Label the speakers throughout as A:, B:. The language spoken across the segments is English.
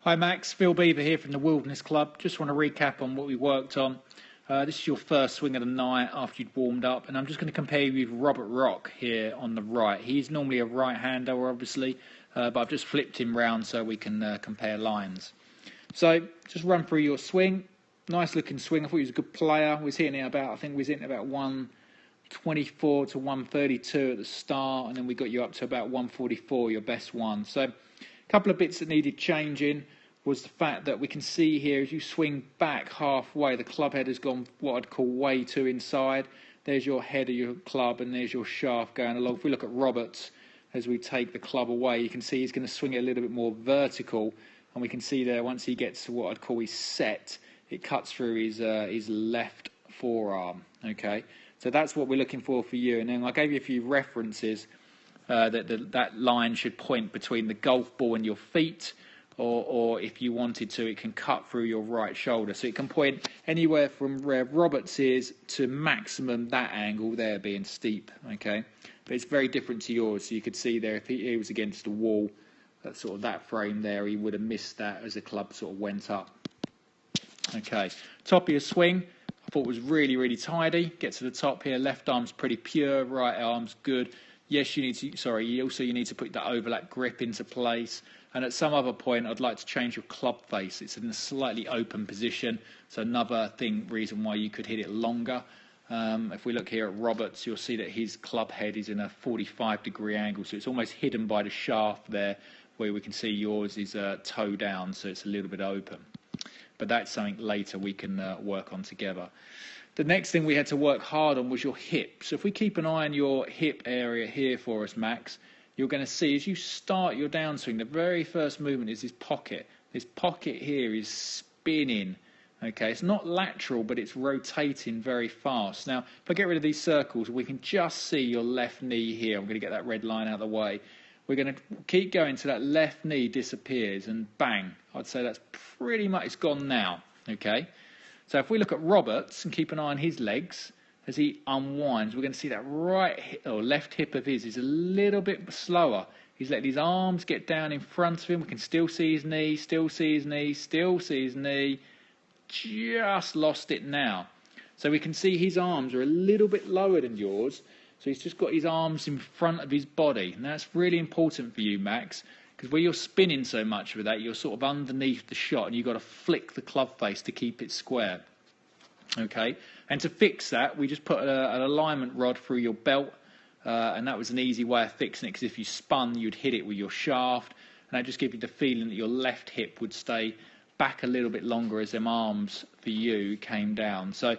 A: Hi Max, Phil Beever here from the Wilderness Club. Just want to recap on what we worked on. This is your first swing of the night after you'd warmed up, and I'm just going to compare you with Robert Rock here on the right. He's normally a right-hander, obviously, but I've just flipped him round so we can compare lines. So just run through your swing. Nice looking swing. I thought he was a good player. We was hitting it about, I think we was hitting about 124 to 132 at the start, and then we got you up to about 144, your best one. So a couple of bits that needed changing was the fact that we can see here as you swing back halfway, the club head has gone what I'd call way too inside. There's your head of your club and there's your shaft going along. If we look at Roberts, as we take the club away, you can see he's going to swing it a little bit more vertical, and we can see there once he gets to what I'd call his set, it cuts through his left forearm. Okay, so that's what we're looking for you. And then I gave you a few references that line should point between the golf ball and your feet, or if you wanted to, it can cut through your right shoulder. So it can point anywhere from where Roberts is to maximum that angle there being steep, okay? But it's very different to yours. So you could see there, if he was against the wall, that frame there, he would have missed that as the club sort of went up. Okay, top of your swing, I thought was really, really tidy. Get to the top here, left arm's pretty pure, right arm's good. Yes, you need to put the overlap grip into place. And at some other point, I'd like to change your club face. It's in a slightly open position. So another reason why you could hit it longer. If we look here at Roberts, you'll see that his club head is in a 45-degree angle. So it's almost hidden by the shaft there, where we can see yours is toe down. So it's a little bit open. But that's something later we can work on together. The next thing we had to work hard on was your hip. So if we keep an eye on your hip area here for us, Max, you're going to see as you start your downswing, the very first movement is this pocket. This pocket here is spinning. Okay, it's not lateral, but it's rotating very fast. Now, if I get rid of these circles, we can just see your left knee here. I'm going to get that red line out of the way. We're going to keep going till that left knee disappears, and bang, I'd say that's pretty much, it's gone now. Okay, so if we look at Roberts and keep an eye on his legs, as he unwinds, we're going to see that left hip of his is a little bit slower. He's letting his arms get down in front of him. We can still see his knee, still see his knee, still see his knee. Just lost it now. So we can see his arms are a little bit lower than yours. So he's just got his arms in front of his body. And that's really important for you, Max, because where you're spinning so much with that, you're sort of underneath the shot and you've got to flick the club face to keep it square. Okay, and to fix that, we just put an alignment rod through your belt, and that was an easy way of fixing it, because if you spun, you'd hit it with your shaft, and that just gives you the feeling that your left hip would stay back a little bit longer as them arms for you came down. So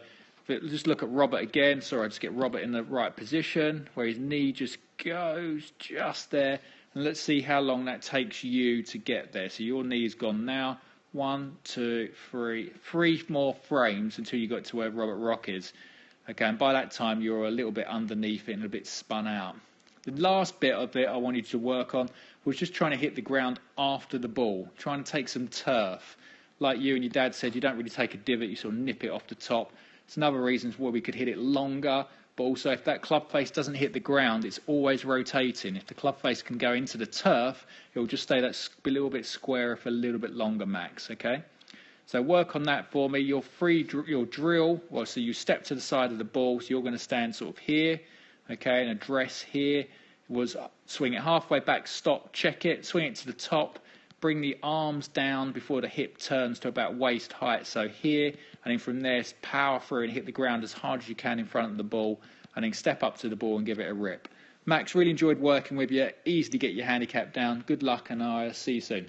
A: just look at Robert again. Sorry, I just get Robert in the right position, where his knee just goes just there, and let's see how long that takes you to get there. So your knee's gone now. 1, 2, 3 more frames until you got to where Robert Rock is. Okay, and by that time you're a little bit underneath it and a bit spun out. The last bit of it I wanted to work on was just trying to hit the ground after the ball, trying to take some turf. Like you and your dad said, you don't really take a divot, you sort of nip it off the top. It's another reason why we could hit it longer, but also if that club face doesn't hit the ground, it's always rotating. If the club face can go into the turf, it'll just stay that a little bit squarer for a little bit longer, Max, okay? So work on that for me. Your drill, well, so you step to the side of the ball, so you're going to stand sort of here, okay, and address here. Was swing it halfway back, stop, check it, swing it to the top, bring the arms down before the hip turns to about waist height, so here, and then from there power through and hit the ground as hard as you can in front of the ball, and then step up to the ball and give it a rip. Max, really enjoyed working with you. Easily get your handicap down. Good luck, and I'll see you soon.